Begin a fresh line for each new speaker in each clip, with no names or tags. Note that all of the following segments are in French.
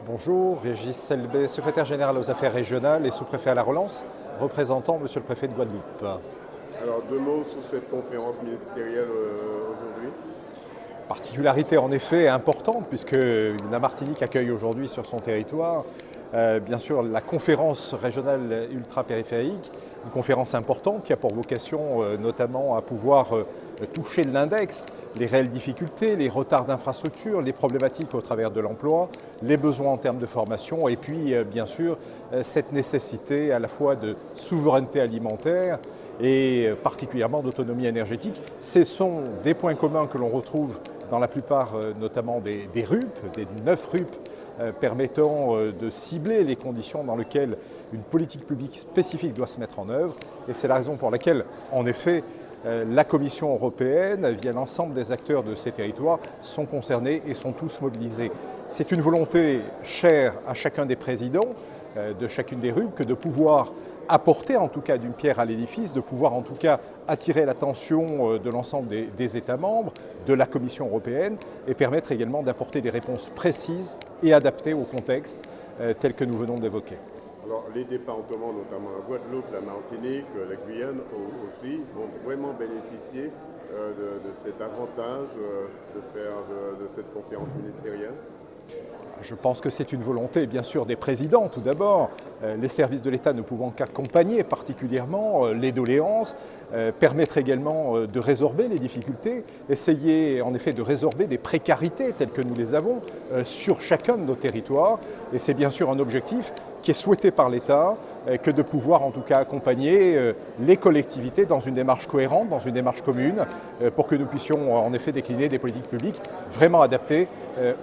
Bonjour, Régis Selbé, secrétaire général aux affaires régionales et sous-préfet à la relance, représentant Monsieur le préfet de Guadeloupe.
Alors, deux mots sur cette conférence ministérielle aujourd'hui.
Particularité en effet importante puisque la Martinique accueille aujourd'hui sur son territoire bien sûr la conférence régionale ultra-périphérique, une conférence importante qui a pour vocation notamment à pouvoir toucher de l'index les réelles difficultés, les retards d'infrastructures, les problématiques au travers de l'emploi, les besoins en termes de formation et puis bien sûr cette nécessité à la fois de souveraineté alimentaire et particulièrement d'autonomie énergétique. Ce sont des points communs que l'on retrouve dans la plupart notamment des RUP, des 9 RUP permettant de cibler les conditions dans lesquelles une politique publique spécifique doit se mettre en œuvre. Et c'est la raison pour laquelle, en effet, la Commission européenne, via l'ensemble des acteurs de ces territoires, sont concernés et sont tous mobilisés. C'est une volonté chère à chacun des présidents de chacune des RUP que de pouvoir apporter en tout cas d'une pierre à l'édifice, de pouvoir en tout cas attirer l'attention de l'ensemble des États membres, de la Commission européenne et permettre également d'apporter des réponses précises et adaptées au contexte tel que nous venons d'évoquer.
Alors, les départements, notamment la Guadeloupe, la Martinique, la Guyane aussi, vont vraiment bénéficier de cet avantage de cette conférence ministérielle.
Je pense que c'est une volonté, bien sûr, des présidents, tout d'abord. Les services de l'État ne pouvant qu'accompagner particulièrement les doléances, permettre également de résorber les difficultés, essayer en effet de résorber des précarités telles que nous les avons sur chacun de nos territoires. Et c'est bien sûr un objectif qui est souhaité par l'État, que de pouvoir en tout cas accompagner les collectivités dans une démarche cohérente, dans une démarche commune, pour que nous puissions en effet décliner des politiques publiques vraiment adaptées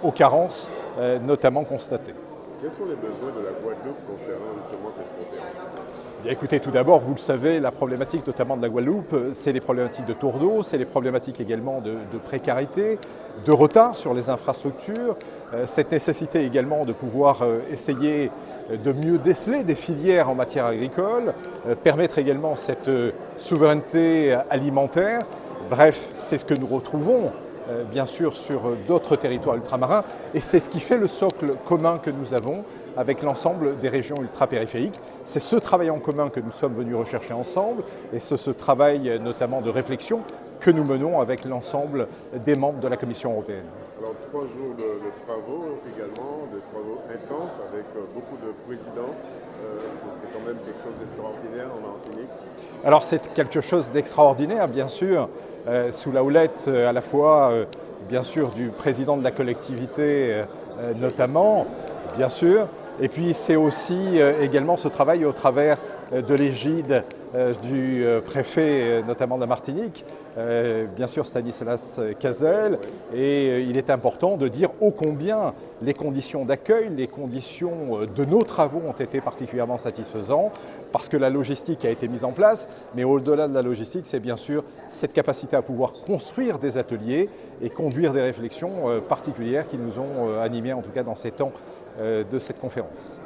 aux carences notamment constatées.
Quels sont les besoins de la Guadeloupe concernant justement cette conférence ?
Bien, écoutez, tout d'abord, vous le savez, la problématique notamment de la Guadeloupe, c'est les problématiques de tours d'eau, c'est les problématiques également de précarité, de retard sur les infrastructures, cette nécessité également de pouvoir essayer de mieux déceler des filières en matière agricole, permettre également cette souveraineté alimentaire. Bref, c'est ce que nous retrouvons bien sûr sur d'autres territoires ultramarins et c'est ce qui fait le socle commun que nous avons avec l'ensemble des régions ultra-périphériques. C'est ce travail en commun que nous sommes venus rechercher ensemble et c'est ce travail notamment de réflexion que nous menons avec l'ensemble des membres de la Commission européenne.
Alors 3 jours de travaux également, de travaux intenses avec beaucoup de présidents. C'est quand même quelque chose d'extraordinaire en Martinique.
Alors c'est quelque chose d'extraordinaire bien sûr, sous la houlette à la fois bien sûr du président de la collectivité notamment, bien sûr, et puis c'est aussi également ce travail au travers de l'égide du préfet notamment de la Martinique, bien sûr Stanislas Cazel, et il est important de dire ô combien les conditions d'accueil, les conditions de nos travaux ont été particulièrement satisfaisants, parce que la logistique a été mise en place, mais au-delà de la logistique, c'est bien sûr cette capacité à pouvoir construire des ateliers et conduire des réflexions particulières qui nous ont animés en tout cas dans ces temps de cette conférence.